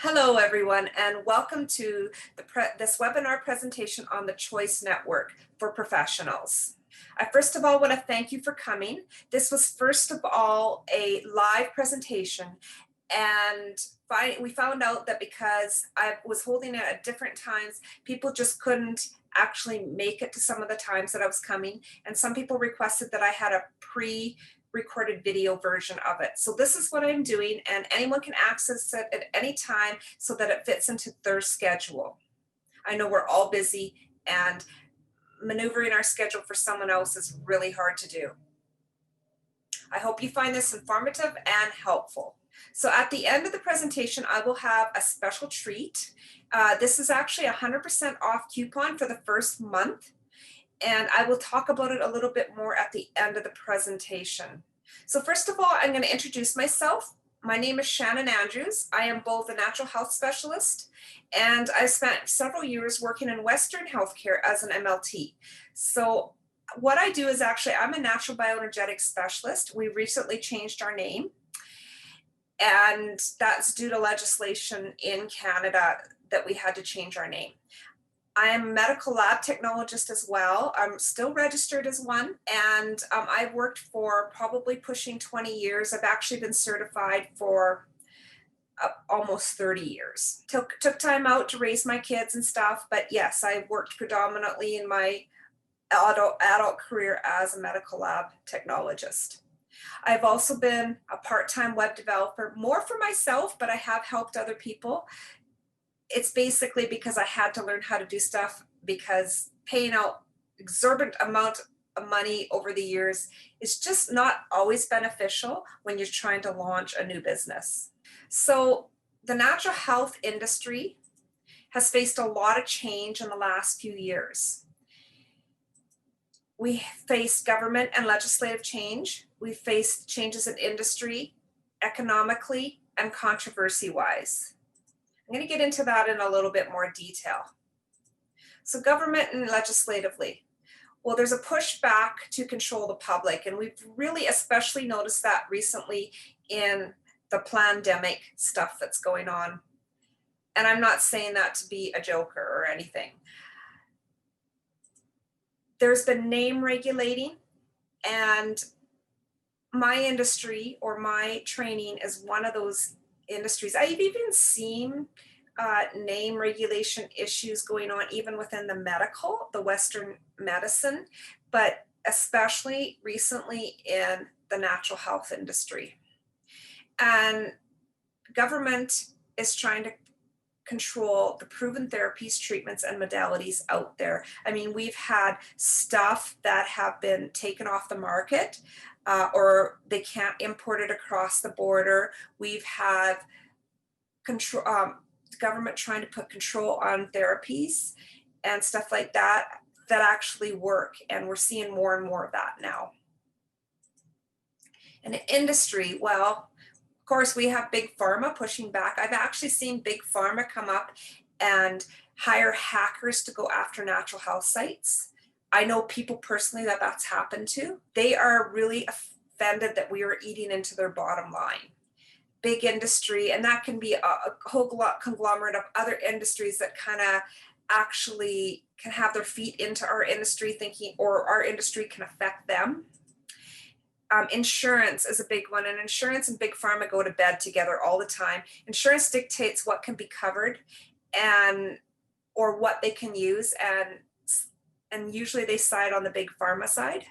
Hello, everyone, and welcome to this webinar presentation on the Choice Network for Professionals. I first of all want to thank you for coming. This was first of all a live presentation, and we found out that because I was holding it at different times, people just couldn't actually make it to some of the times that I was coming, and some people requested that I had a recorded video version of it. So this is what I'm doing, and anyone can access it at any time so that it fits into their schedule. I know we're all busy, and maneuvering our schedule for someone else is really hard to do. I hope you find this informative and helpful. So at the end of the presentation, I will have a special treat. This is actually a 100% off coupon for the first month, and I will talk about it a little bit more at the end of the presentation. So first of all, I'm going to introduce myself. My name is Shannon Andrews. I am both a natural health specialist, and I spent several years working in Western healthcare as an MLT. So what I do is actually, I'm a natural bioenergetics specialist. We recently changed our name, and that's due to legislation in Canada that we had to change our name. I am a medical lab technologist as well. I'm still registered as one, and I've worked for probably pushing 20 years. I've actually been certified for almost 30 years. Took time out to raise my kids and stuff, but yes, I worked predominantly in my adult career as a medical lab technologist. I've also been a part-time web developer, more for myself, but I have helped other people. It's basically because I had to learn how to do stuff, because paying out exorbitant amount of money over the years is just not always beneficial when you're trying to launch a new business. So the natural health industry has faced a lot of change in the last few years. We faced government and legislative change. We faced changes in industry, economically, and controversy-wise. I'm going to get into that in a little bit more detail. So government and legislatively, well, there's a pushback to control the public, and we've really especially noticed that recently in the pandemic stuff that's going on. And I'm not saying that to be a joker or anything. There's been name regulating, and my industry or my training is one of those industries. I've even seen name regulation issues going on even within the Western medicine, but especially recently in the natural health industry. And government is trying to control the proven therapies, treatments, and modalities out there. I mean, we've had stuff that have been taken off the market, or they can't import it across the border. We've had control, government trying to put control on therapies and stuff like that actually work, and we're seeing more and more of that now. In the industry, well, of course, we have big pharma pushing back. I've actually seen big pharma come up and hire hackers to go after natural health sites. I know people personally that that's happened to. They are really offended that we are eating into their bottom line. Big industry, and that can be a whole conglomerate of other industries that kind of actually can have their feet into our industry thinking, or our industry can affect them. Insurance is a big one, and insurance and big pharma go to bed together all the time. Insurance dictates what can be covered or what they can use, and usually they side on the big pharma side,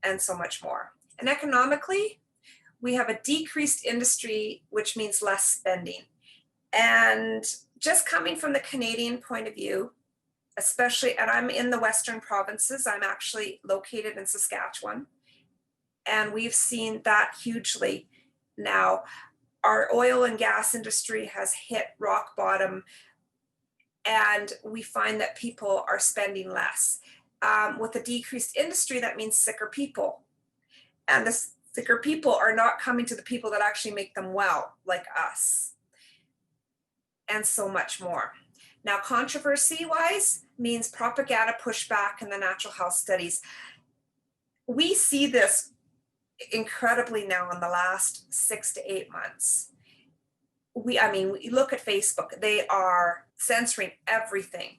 and so much more. And economically, we have a decreased industry, which means less spending. And just coming from the Canadian point of view, especially, and I'm in the Western provinces, I'm actually located in Saskatchewan, and we've seen that hugely now. Our oil and gas industry has hit rock bottom, and we find that people are spending less. With a decreased industry, that means sicker people. And the sicker people are not coming to the people that actually make them well, like us, and so much more. Now, controversy-wise means propaganda pushback in the natural health studies. We see this incredibly now in the last 6 to 8 months. we look at Facebook, they are censoring everything.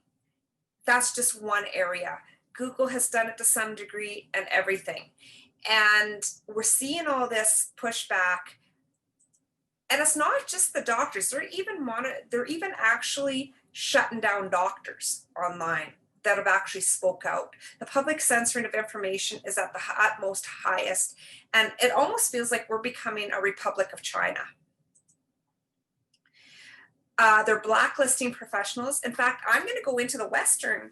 That's just one area. Google has done it to some degree and everything. And we're seeing all this pushback. And it's not just the doctors, they're even actually shutting down doctors online that have actually spoke out. The public censoring of information is at the utmost highest. And it almost feels like we're becoming a Republic of China. They're blacklisting professionals. In fact, I'm going to go into the Western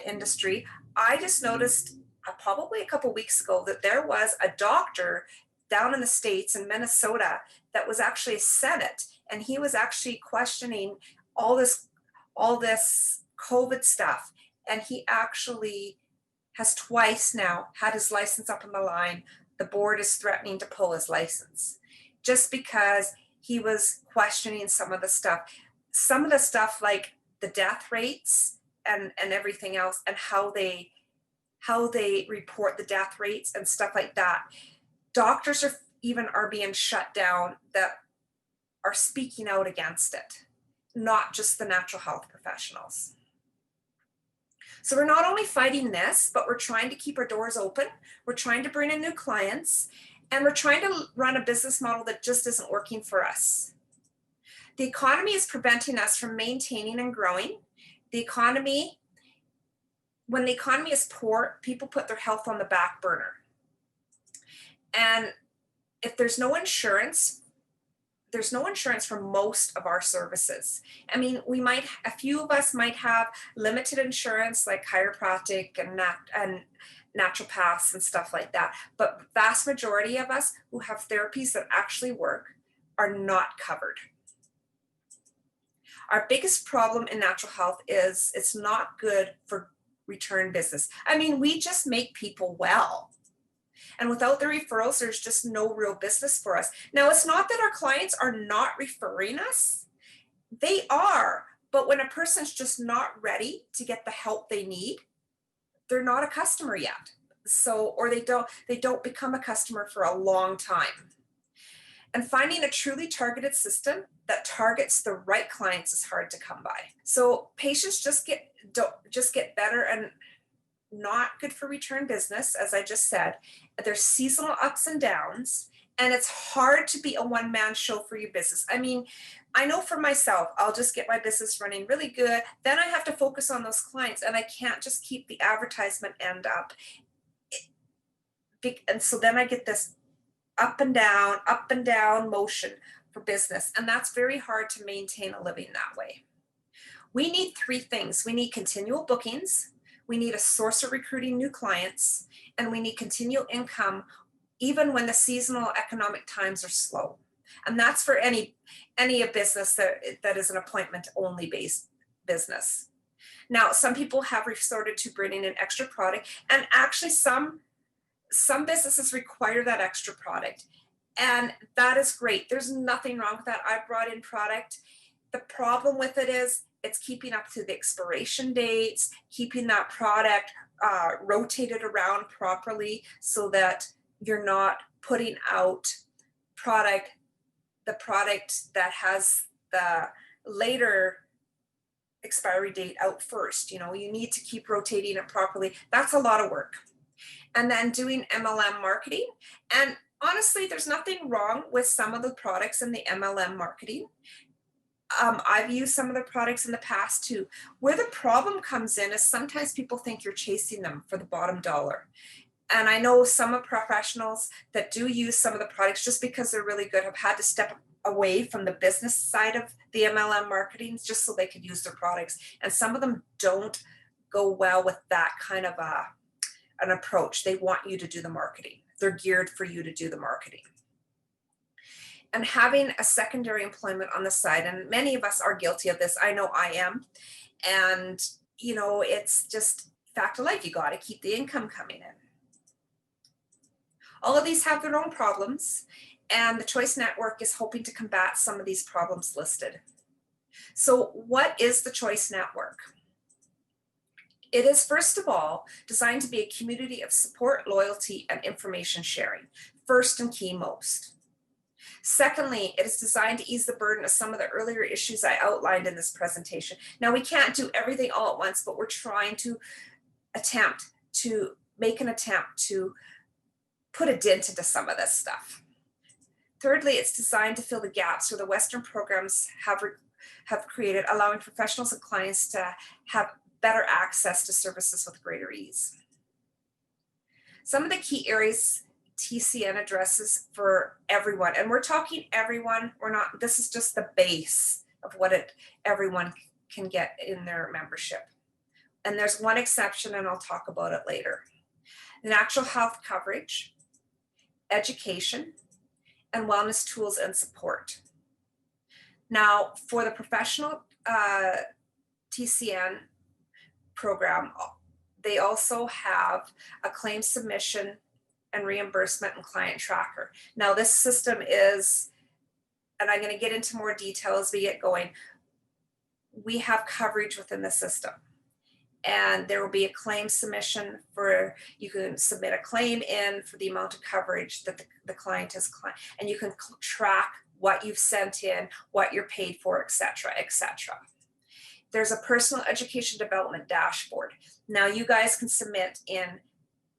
industry. I just noticed probably a couple weeks ago that there was a doctor down in the States in Minnesota that was actually a Senate, and he was actually questioning all this COVID stuff. And he actually has twice now had his license up on the line. The board is threatening to pull his license just because he was questioning some of the stuff like the death rates and everything else, and how they report the death rates and stuff like that. Doctors are being shut down that are speaking out against it, not just the natural health professionals. So we're not only fighting this, but we're trying to keep our doors open. We're trying to bring in new clients, and we're trying to run a business model that just isn't working for us. The economy is preventing us from maintaining and growing. When the economy is poor, people put their health on the back burner. And if there's no insurance for most of our services. I mean, a few of us might have limited insurance like chiropractic and naturopaths and stuff like that. But vast majority of us who have therapies that actually work are not covered. Our biggest problem in natural health is it's not good for return business. I mean, we just make people well. And without the referrals, there's just no real business for us. Now, it's not that our clients are not referring us. They are. But when a person's just not ready to get the help they need, they're not a customer yet. Or they don't become a customer for a long time. And finding a truly targeted system that targets the right clients is hard to come by. So patients just get better and not good for return business, as I just said. There's seasonal ups and downs, and it's hard to be a one-man show for your business. I mean, I know for myself, I'll just get my business running really good. Then I have to focus on those clients, and I can't just keep the advertisement end up. And so then I get this up and down motion for business. And that's very hard to maintain a living that way. We need three things. We need continual bookings. We need a source of recruiting new clients, and we need continual income even when the seasonal economic times are slow. And that's for any business that is an appointment only based business. Now, some people have resorted to bringing in extra product, and actually some businesses require that extra product, and that is great. There's nothing wrong with that. I brought in product. The problem with it is it's keeping up to the expiration dates, keeping that product rotated around properly so that you're not putting out the product that has the later expiry date out first. You know, you need to keep rotating it properly. That's a lot of work. And then doing MLM marketing. And honestly, there's nothing wrong with some of the products in the MLM marketing. I've used some of the products in the past too. Where the problem comes in is sometimes people think you're chasing them for the bottom dollar. And I know some of professionals that do use some of the products just because they're really good have had to step away from the business side of the MLM marketing just so they could use their products. And some of them don't go well with that kind of an approach. They want you to do the marketing. They're geared for you to do the marketing. And having a secondary employment on the side, and many of us are guilty of this. I know I am. And, you know, it's just fact of life. You got to keep the income coming in. All of these have their own problems, and the Choice Network is hoping to combat some of these problems listed. So what is the Choice Network? It is, first of all, designed to be a community of support, loyalty, and information sharing, first and key most. Secondly, it is designed to ease the burden of some of the earlier issues I outlined in this presentation. Now, we can't do everything all at once, but we're trying to make an attempt to put a dent into some of this stuff. Thirdly, it's designed to fill the gaps where the Western programs have created, allowing professionals and clients to have better access to services with greater ease. Some of the key areas TCN addresses for everyone, and we're talking everyone, this is just the base of what everyone can get in their membership. And there's one exception, and I'll talk about it later. Natural health coverage, education, and wellness tools and support. Now, for the professional TCN program, they also have a claim submission and reimbursement and client tracker. Now, this system is, and I'm going to get into more detail as we get going, we have coverage within the system. And there will be a claim submission you can submit a claim in for the amount of coverage that the client has claimed, and you can track what you've sent in, what you're paid for, et cetera, et cetera. There's a personal education development dashboard. Now you guys can submit in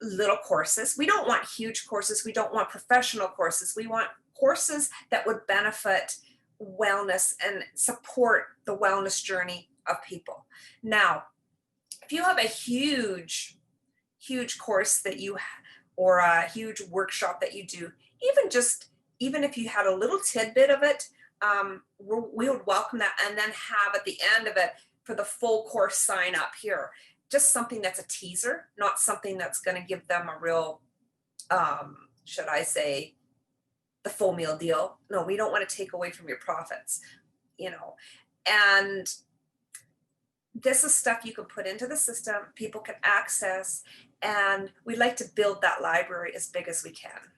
little courses. We don't want huge courses. We don't want professional courses. We want courses that would benefit wellness and support the wellness journey of people. Now, if you have a huge course that or a huge workshop that you do, even if you had a little tidbit of it, we would welcome that, and then have at the end of it for the full course sign up here. Just something that's a teaser, not something that's going to give them a real, should I say, the full meal deal. No, we don't want to take away from your profits, and this is stuff you can put into the system, people can access, and we'd like to build that library as big as we can.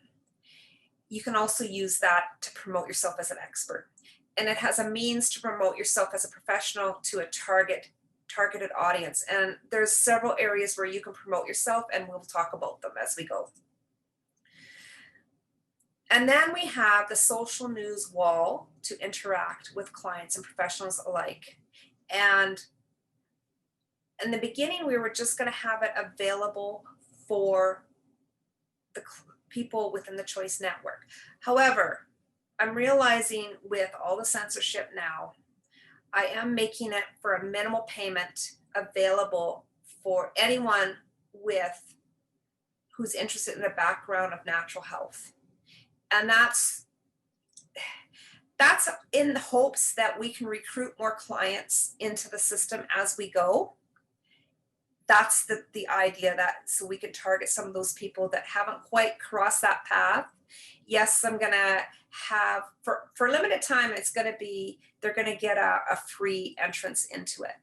You can also use that to promote yourself as an expert. And it has a means to promote yourself as a professional to a targeted audience. And there's several areas where you can promote yourself, and we'll talk about them as we go. And then we have the social news wall to interact with clients and professionals alike. And in the beginning, we were just going to have it available for the people within the Choice Network. However, I'm realizing with all the censorship now, I am making it for a minimal payment available for anyone who's interested in the background of natural health. And that's in the hopes that we can recruit more clients into the system as we go. That's the idea, so we can target some of those people that haven't quite crossed that path. Yes, I'm going to have, for a limited time, they're going to get a free entrance into it.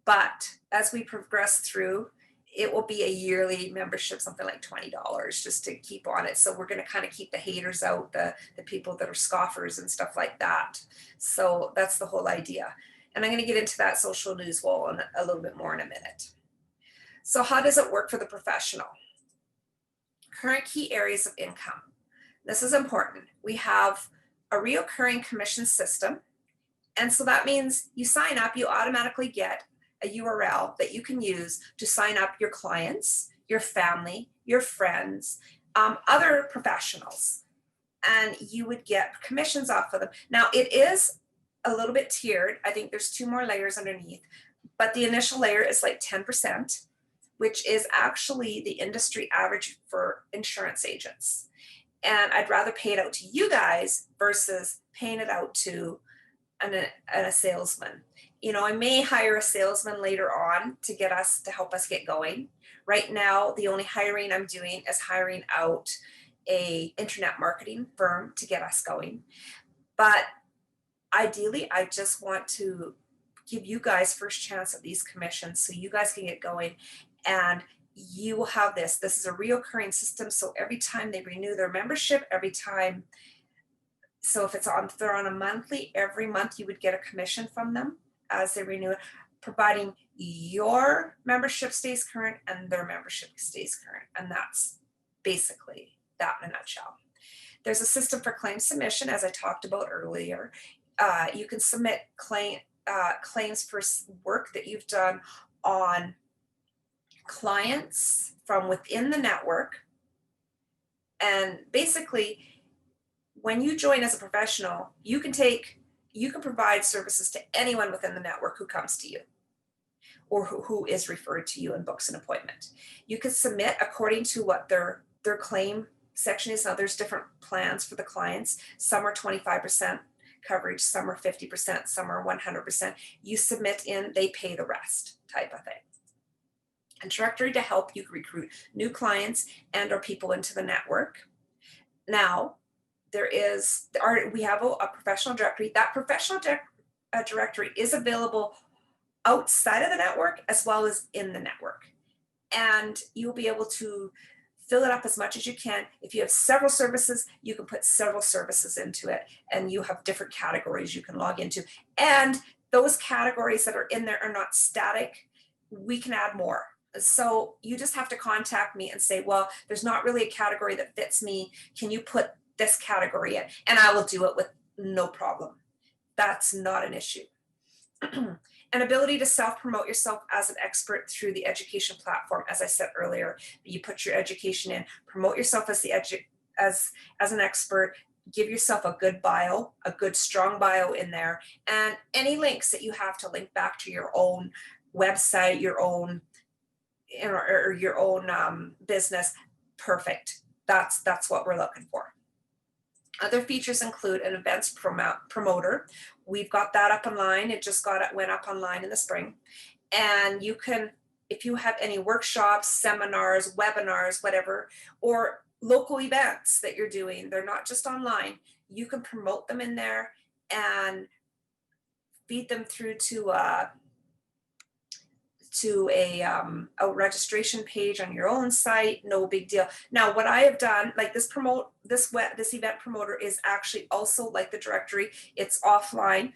But as we progress through, it will be a yearly membership, something like $20 just to keep on it. So we're going to kind of keep the haters out, the people that are scoffers and stuff like that. So that's the whole idea. And I'm going to get into that social news wall a little bit more in a minute. So how does it work for the professional? Current key areas of income. This is important. We have a recurring commission system. And so that means you sign up, you automatically get a URL that you can use to sign up your clients, your family, your friends, other professionals, and you would get commissions off of them. Now, it is a little bit tiered. I think there's 2 more layers underneath, but the initial layer is like 10%, which is actually the industry average for insurance agents. And I'd rather pay it out to you guys versus paying it out to a salesman. I may hire a salesman later on to help us get going. Right now, the only hiring I'm doing is hiring out a internet marketing firm to get us going. But ideally, I just want to give you guys first chance at these commissions so you guys can get going, and you will have this. This is a reoccurring system, so every time they renew their membership, so if they're on a monthly, every month you would get a commission from them as they renew it, providing your membership stays current and their membership stays current. And that's basically that in a nutshell. There's a system for claim submission, as I talked about earlier. You can submit claims for work that you've done on clients from within the network. And basically, when you join as a professional, you can provide services to anyone within the network who comes to you or who is referred to you and books an appointment. You can submit according to what their claim section is. Now there's different plans for the clients. Some are 25% coverage, some are 50%, some are 100%. You submit in, they pay the rest type of thing. A directory to help you recruit new clients and or people into the network. Now, we have a professional directory. That professional directory is available outside of the network as well as in the network. And you'll be able to fill it up as much as you can. If you have several services, you can put several services into it, and you have different categories you can log into. And those categories that are in there are not static. We can add more. So you just have to contact me and say, well, there's not really a category that fits me. Can you put this category in? And I will do it with no problem. That's not an issue. An ability to self-promote yourself as an expert through the education platform. As I said earlier, you put your education in, promote yourself as as an expert, give yourself a good bio, a good strong bio in there, and any links that you have to link back to your own website, your own or your own business. Perfect. That's what we're looking for. Other features include an events promoter. We've got that up online. It just went up online in the spring. And you can, if you have any workshops, seminars, webinars, whatever, or local events that you're doing, they're not just online, you can promote them in there and feed them through to a registration page on your own site. No big deal. Now, what I have done, like this event promoter is actually also like the directory. It's offline.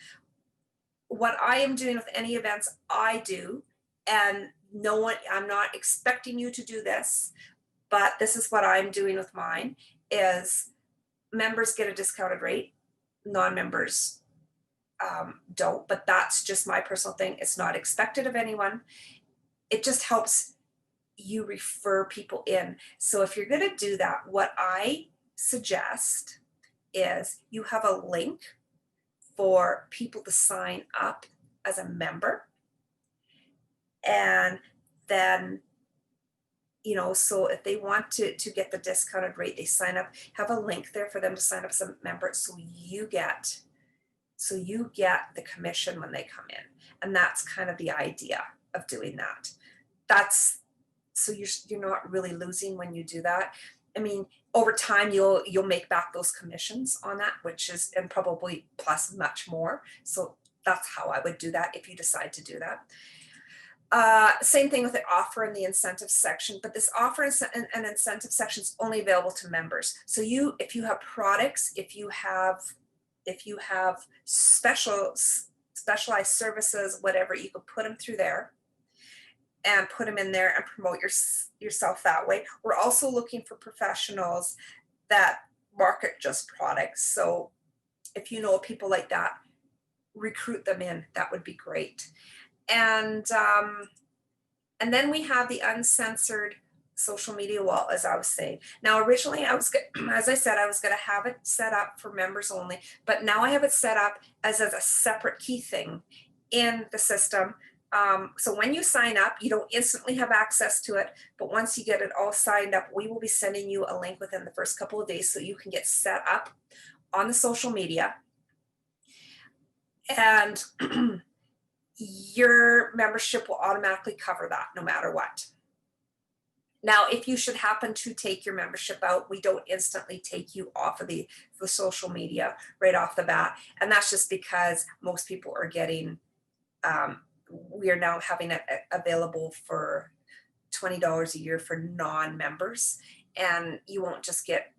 What I am doing with any events I do, and I'm not expecting you to do this, but this is what I'm doing with mine, is members get a discounted rate, non-members don't, but that's just my personal thing. It's not expected of anyone. It just helps you refer people in. So if you're going to do that, what I suggest is you have a link for people to sign up as a member. And then, so if they want to get the discounted rate, they sign up, have a link there for them to sign up as a member. So you get the commission when they come in. And that's kind of the idea of doing that. So you're not really losing when you do that. I mean, over time you'll make back those commissions on that, and probably plus much more. So that's how I would do that if you decide to do that. Same thing with the offer and the incentive section, but this offer and incentive section is only available to members. So if you have products, if you have specialized services, whatever, you can put them through there and put them in there and promote yourself that way. We're also looking for professionals that market just products. So if you know people like that, recruit them in. That would be great. And then we have the uncensored social media wall, as I was saying. Now, originally, as I said, I was going to have it set up for members only, but now I have it set up as a separate key thing in the system. So when you sign up, you don't instantly have access to it, but once you get it all signed up, we will be sending you a link within the first couple of days so you can get set up on the social media. And your membership will automatically cover that no matter what. Now, if you should happen to take your membership out, we don't instantly take you off of the social media right off the bat. And that's just because most people are getting, we are now having it available for $20 a year for non-members. And you won't just get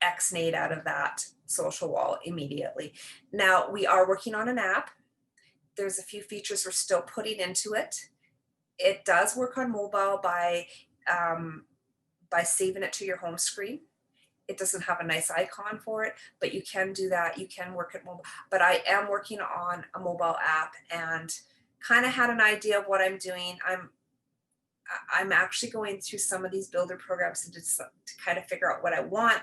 X-nayed out of that social wall immediately. Now, we are working on an app. There's a few features we're still putting into it. It does work on mobile by saving it to your home screen. it doesn't have a nice icon for it, but you can do that. You can work at mobile, but I am working on a mobile app and kind of had an idea of what I'm doing. I'm actually going through some of these builder programs to kind of figure out what I want,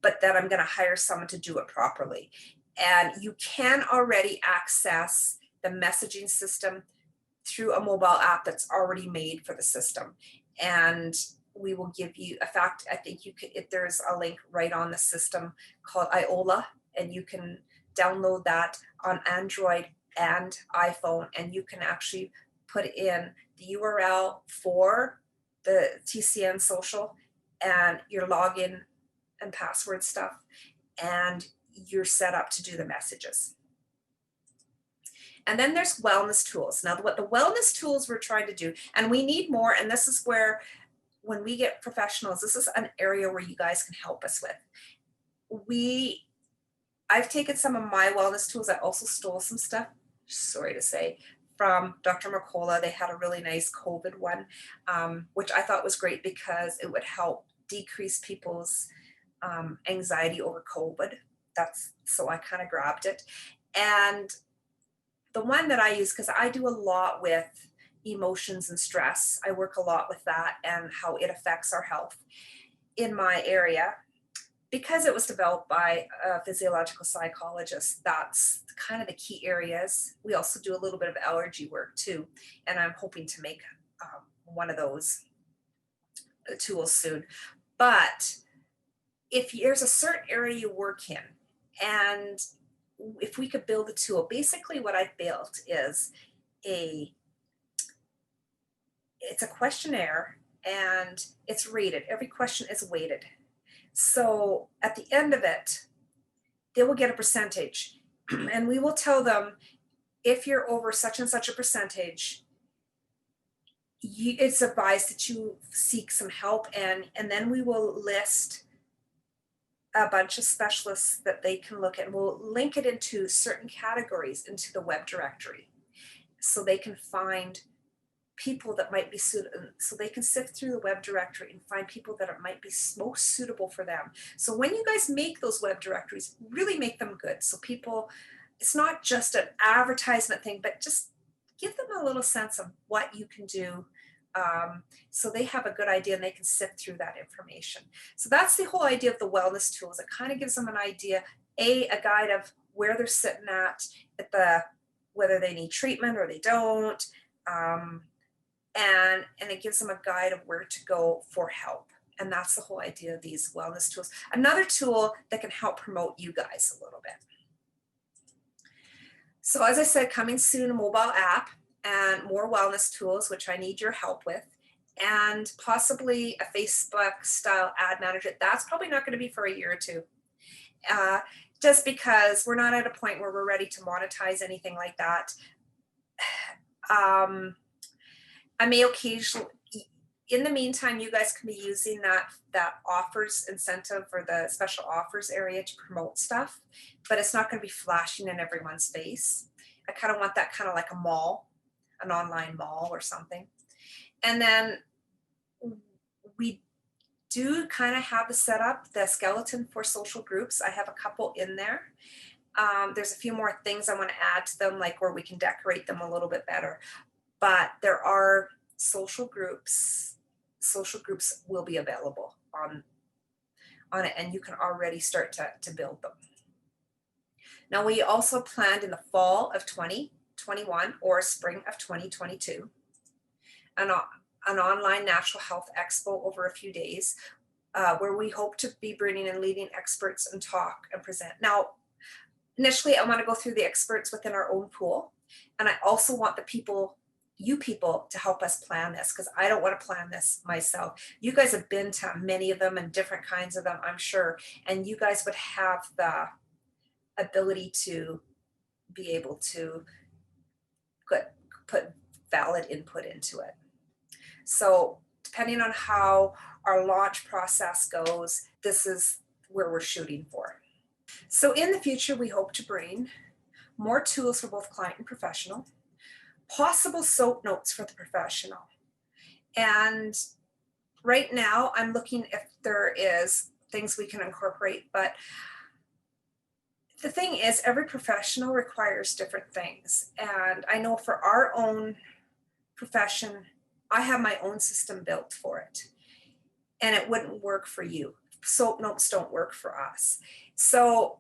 but then I'm going to hire someone to do it properly. And you can already access the messaging system through a mobile app that's already made for the system. And we will give you, in fact, I think you could, if there's a link right on the system called Iola, and you can download that on Android and iPhone, and you can actually put in the URL for the TCN social and your login and password stuff, and you're set up to do the messages. And then there's wellness tools. Now, what the wellness tools we're trying to do, and we need more, and this is where, when we get professionals, this is an area where you guys can help us with. I've taken some of my wellness tools. I also stole some stuff, sorry to say, from Dr. Mercola. They had a really nice COVID one, which I thought was great because it would help decrease people's anxiety over COVID. So I kind of grabbed it. And the one that I use, because I do a lot with emotions and stress, I work a lot with that and how it affects our health in my area. Because it was developed by a physiological psychologist, that's kind of the key areas. We also do a little bit of allergy work too, and I'm hoping to make one of those tools soon. But if there's a certain area you work in, and if we could build a tool, basically what I built is it's a questionnaire, and it's rated. Every question is weighted. So at the end of it, they will get a percentage, and we will tell them, if you're over such and such a percentage, it's advised that you seek some help, and then we will list a bunch of specialists that they can look at, and we'll link it into certain categories into the web directory, so they can find people that might be suitable, so they can sift through the web directory and find people that might be most suitable for them. So when you guys make those web directories, really make them good. So people, it's not just an advertisement thing, but just give them a little sense of what you can do. So they have a good idea and they can sift through that information. So that's the whole idea of the wellness tools. It kind of gives them an idea, a guide of where they're sitting at whether they need treatment or they don't. And it gives them a guide of where to go for help. And that's the whole idea of these wellness tools. Another tool that can help promote you guys a little bit. So as I said, coming soon, a mobile app and more wellness tools, which I need your help with, and possibly a Facebook style ad manager. That's probably not going to be for a year or two. Just because we're not at a point where we're ready to monetize anything like that. I may occasionally, in the meantime, you guys can be using that offers incentive or the special offers area to promote stuff, but it's not going to be flashing in everyone's face. I kind of want that kind of like a mall, an online mall or something. And then we do kind of have the setup, the skeleton for social groups. I have a couple in there. There's a few more things I want to add to them, like where we can decorate them a little bit better. But there are social groups. Social groups will be available on it, and you can already start to build them. Now, we also planned in the fall of 2021 or spring of 2022 an online natural health expo over a few days, where we hope to be bringing in leading experts and talk and present. Now, initially, I want to go through the experts within our own pool, and I also want you people to help us plan this, because I don't want to plan this myself. You guys have been to many of them and different kinds of them, I'm sure, and you guys would have the ability to be able to put valid input into it. So depending on how our launch process goes, this is where we're shooting for. So in the future, we hope to bring more tools for both client and professional, possible SOAP notes for the professional. And right now I'm looking if things we can incorporate. But the thing is, every professional requires different things. And I know for our own profession, I have my own system built for it. And it wouldn't work for you. Soap notes don't work for us. So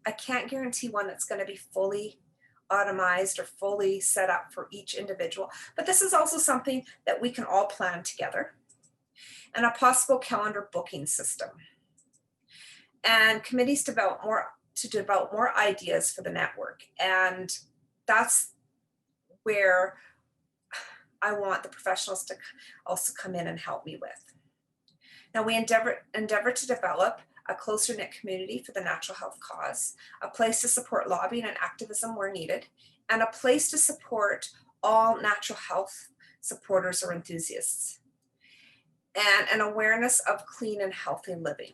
I can't guarantee one that's going to be fully automized or fully set up for each individual. But this is also something that we can all plan together. And a possible calendar booking system. And committees develop more ideas for the network. And that's where I want the professionals to also come in and help me with. Now we endeavor to develop a closer knit community for the natural health cause, a place to support lobbying and activism where needed, and a place to support all natural health supporters or enthusiasts, and an awareness of clean and healthy living.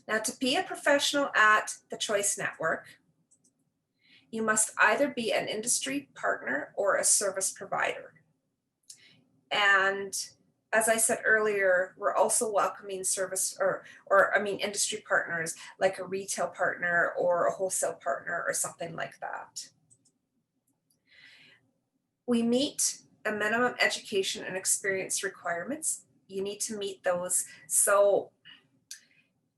Now, to be a professional at the Choice Network, you must either be an industry partner or a service provider. And as I said earlier, we're also welcoming industry partners like a retail partner or a wholesale partner or something like that. We meet the minimum education and experience requirements. You need to meet those. So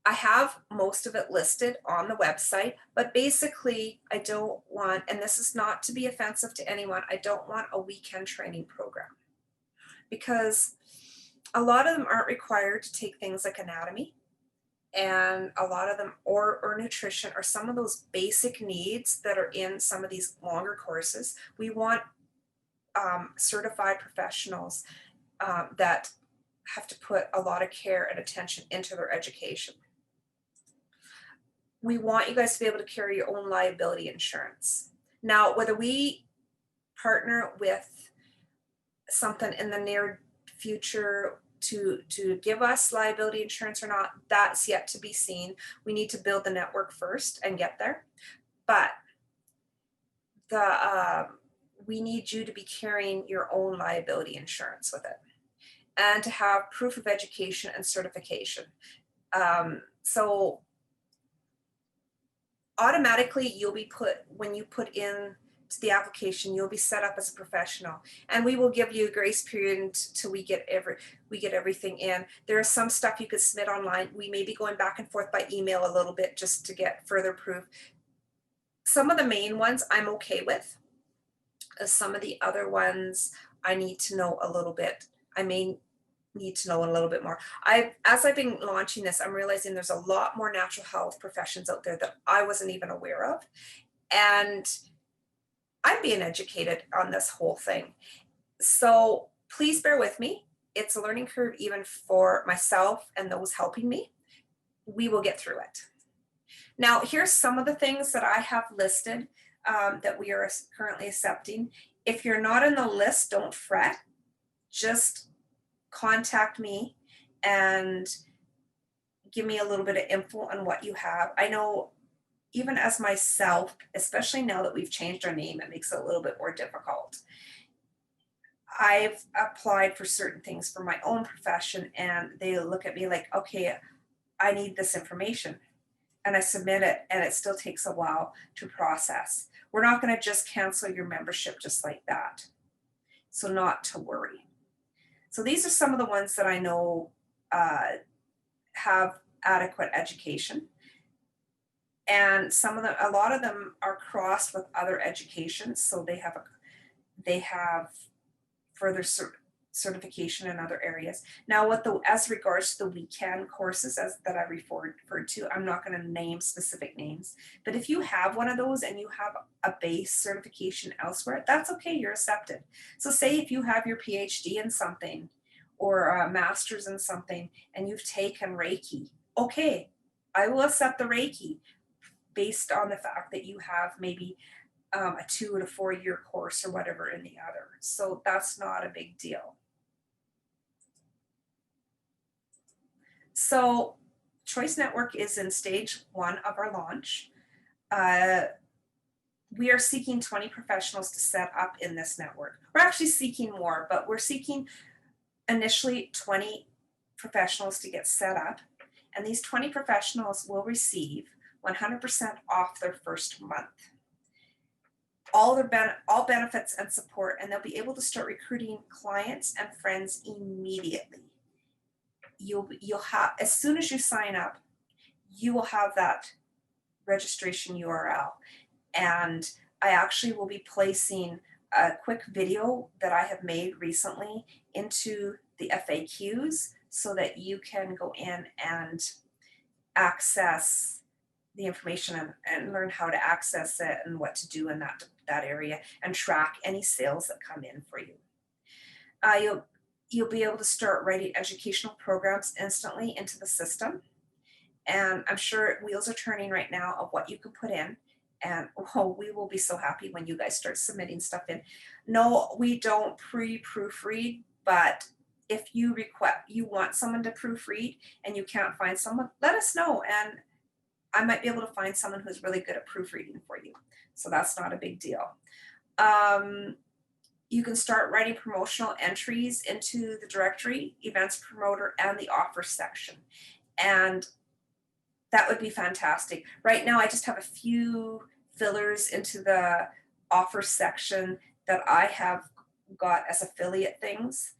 I have most of it listed on the website, but basically I don't want, and this is not to be offensive to anyone, I don't want a weekend training program, because a lot of them aren't required to take things like anatomy, and a lot of them, or nutrition, or some of those basic needs that are in some of these longer courses. We want certified professionals that have to put a lot of care and attention into their education. We want you guys to be able to carry your own liability insurance. Now, whether we partner with something in the near future to give us liability insurance or not, that's yet to be seen. We need to build the network first and get there. But we need you to be carrying your own liability insurance with it, and to have proof of education and certification. So automatically you'll be when you put in to the application, you'll be set up as a professional, and we will give you a grace period until we get everything in. There is some stuff you could submit online. We may be going back and forth by email a little bit just to get further proof. Some of the main ones I'm okay with. Some of the other ones I need to know a little bit. I may need to know a little bit more. As I've been launching this, I'm realizing there's a lot more natural health professions out there that I wasn't even aware of. And I'm being educated on this whole thing. So please bear with me. It's a learning curve even for myself and those helping me. We will get through it. Now, here's some of the things that I have listed that we are currently accepting. If you're not on the list, don't fret. Just contact me and give me a little bit of info on what you have. I know even as myself, especially now that we've changed our name, it makes it a little bit more difficult. I've applied for certain things for my own profession, and they look at me like, okay, I need this information. And I submit it, and it still takes a while to process. We're not going to just cancel your membership just like that. So not to worry. So these are some of the ones that I know have adequate education. And a lot of them are crossed with other educations. So they have further certification in other areas. Now, as regards to the weekend courses that I referred to, I'm not going to name specific names, but if you have one of those and you have a base certification elsewhere, that's okay, you're accepted. So say if you have your PhD in something or a master's in something and you've taken Reiki, okay, I will accept the Reiki based on the fact that you have maybe a 2 to 4 year course or whatever in the other. So that's not a big deal. So Choice Network is in stage 1 of our launch. We are seeking 20 professionals to set up in this network. We're actually seeking more, but we're seeking initially 20 professionals to get set up, and these 20 professionals will receive 100% off their first month. All benefits and support, and they'll be able to start recruiting clients and friends immediately. You'll have, as soon as you sign up, you will have that registration URL. And I actually will be placing a quick video that I have made recently into the FAQs so that you can go in and access the information and learn how to access it and what to do in that area and track any sales that come in for you. You'll be able to start writing educational programs instantly into the system. And I'm sure wheels are turning right now of what you can put in. And we will be so happy when you guys start submitting stuff in. No, we don't proofread, but if you want someone to proofread and you can't find someone, let us know. And I might be able to find someone who's really good at proofreading for you. So that's not a big deal. You can start writing promotional entries into the directory, events promoter, and the offer section. And that would be fantastic. Right now, I just have a few fillers into the offer section that I have got as affiliate things.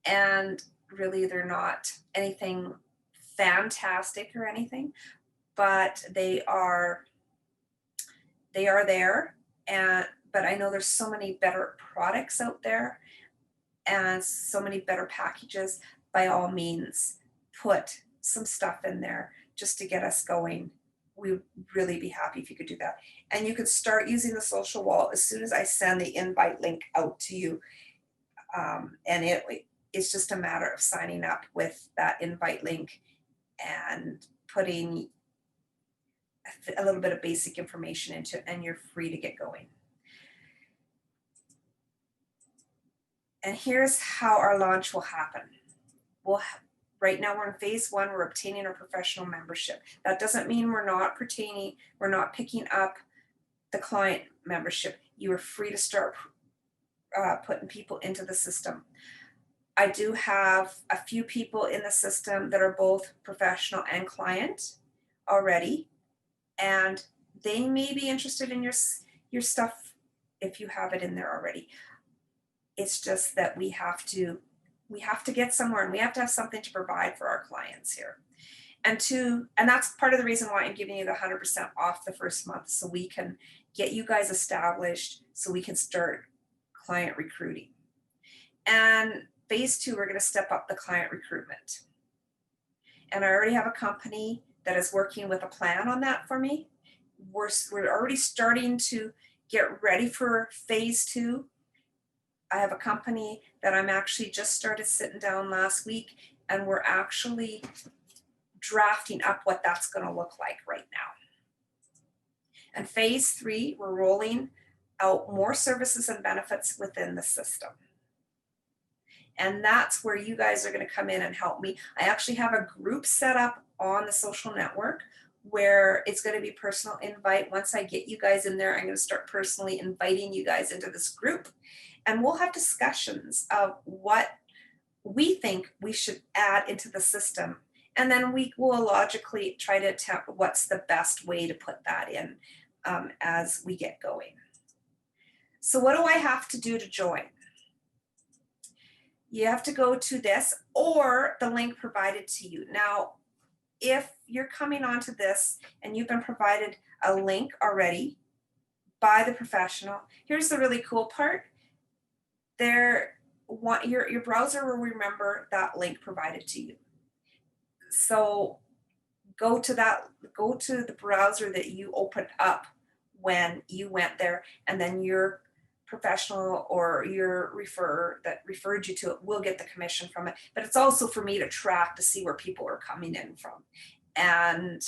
And really, they're not anything fantastic or anything, but they are there. But I know there's so many better products out there and so many better packages. By all means, put some stuff in there just to get us going. We would really be happy if you could do that. And you could start using the social wall as soon as I send the invite link out to you. And it's just a matter of signing up with that invite link and putting a little bit of basic information into it, and you're free to get going. And here's how our launch will happen. Right now we're in phase 1, we're obtaining our professional membership. That doesn't mean we're not picking up the client membership. You are free to start putting people into the system. I do have a few people in the system that are both professional and client already, and they may be interested in your stuff if you have it in there already. It's just that we have to get somewhere, and we have to have something to provide for our clients here. And that's part of the reason why I'm giving you the 100% off the first month, so we can get you guys established, so we can start client recruiting. And phase 2, we're going to step up the client recruitment. And I already have a company that is working with a plan on that for me. We're already starting to get ready for phase 2. I have a company that I'm actually just started sitting down last week, and we're actually drafting up what that's going to look like right now. And phase 3, we're rolling out more services and benefits within the system. And that's where you guys are going to come in and help me. I actually have a group set up on the social network where it's going to be personal invite. Once I get you guys in there, I'm going to start personally inviting you guys into this group. And we'll have discussions of what we think we should add into the system. And then we will logically try to attempt what's the best way to put that in as we get going. So what do I have to do to join? You have to go to this or the link provided to you. Now, if you're coming onto this and you've been provided a link already by the professional, here's the really cool part. Your browser will remember that link provided to you. So go to the browser that you opened up when you went there, and then your professional or your referrer that referred you to it will get the commission from it. But it's also for me to track to see where people are coming in from. And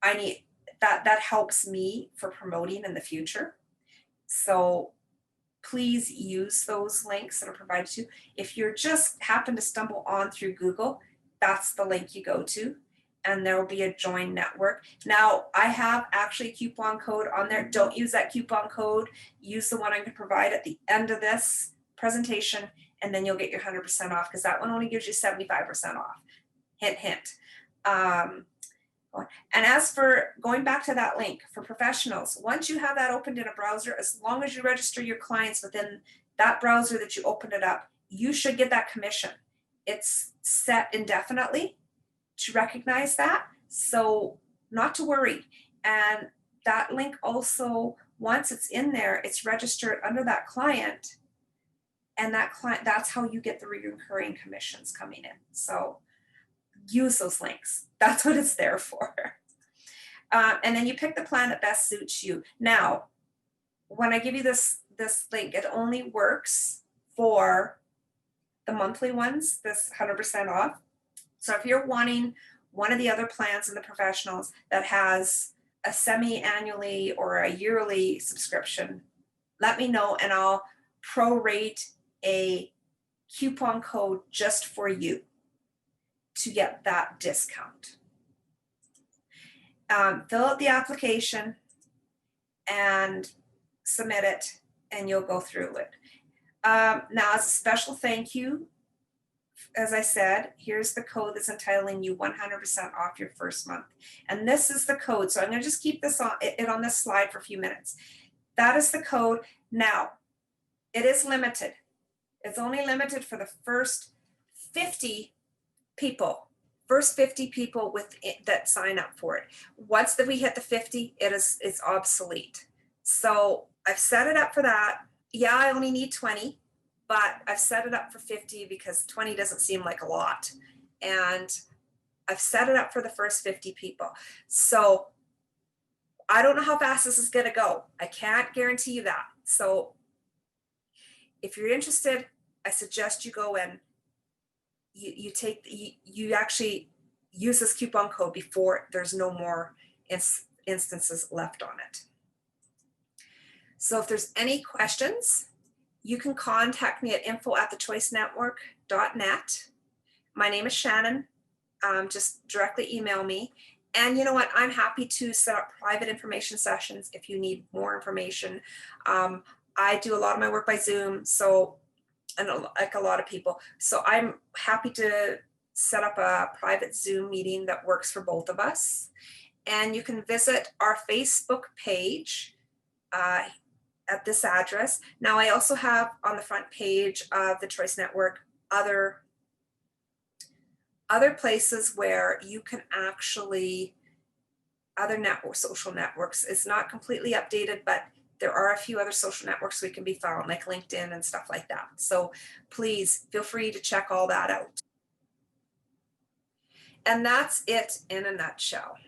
I need that helps me for promoting in the future. So please use those links that are provided to you. If you're just happen to stumble on through Google, that's the link you go to, and there will be a join network. Now, I have actually a coupon code on there. Don't use that coupon code. Use the one I'm going to provide at the end of this presentation, and then you'll get your 100% off, because that one only gives you 75% off. Hint, hint. And as for going back to that link for professionals, once you have that opened in a browser, as long as you register your clients within that browser that you opened it up, you should get that commission. It's set indefinitely to recognize that, so not to worry. And that link also, once it's in there, it's registered under that client, and that client, that's how you get the recurring commissions coming in. So use those links. That's what it's there for. And then you pick the plan that best suits you. Now, when I give you this link, it only works for the monthly ones, this 100% off. So if you're wanting one of the other plans in the professionals that has a semi-annually or a yearly subscription, let me know and I'll prorate a coupon code just for you to get that discount. Fill out the application and submit it, and you'll go through it. Now, as a special thank you, as I said, here's the code that's entitling you 100% off your first month. And this is the code. So I'm going to just keep this on this slide for a few minutes. That is the code. Now, it is limited. It's only limited for the first 50 people. First 50 people that sign up for it. Once that we hit the 50, it's obsolete. So I've set it up for that. Yeah, I only need 20, but I've set it up for 50 because 20 doesn't seem like a lot. And I've set it up for the first 50 people. So I don't know how fast this is going to go. I can't guarantee you that. So if you're interested, I suggest you go and you actually use this coupon code before there's no more instances left on it. So if there's any questions, you can contact me at info@thechoicenetwork.net. My name is Shannon. Just directly email me. And you know what? I'm happy to set up private information sessions if you need more information. I do a lot of my work by Zoom, so, and like a lot of people. So I'm happy to set up a private Zoom meeting that works for both of us. And you can visit our Facebook page at this address. Now, I also have on the front page of the Choice Network other places where you can actually, other social networks. It's not completely updated, but there are a few other social networks we can be found, like LinkedIn and stuff like that. So please feel free to check all that out. And that's it in a nutshell.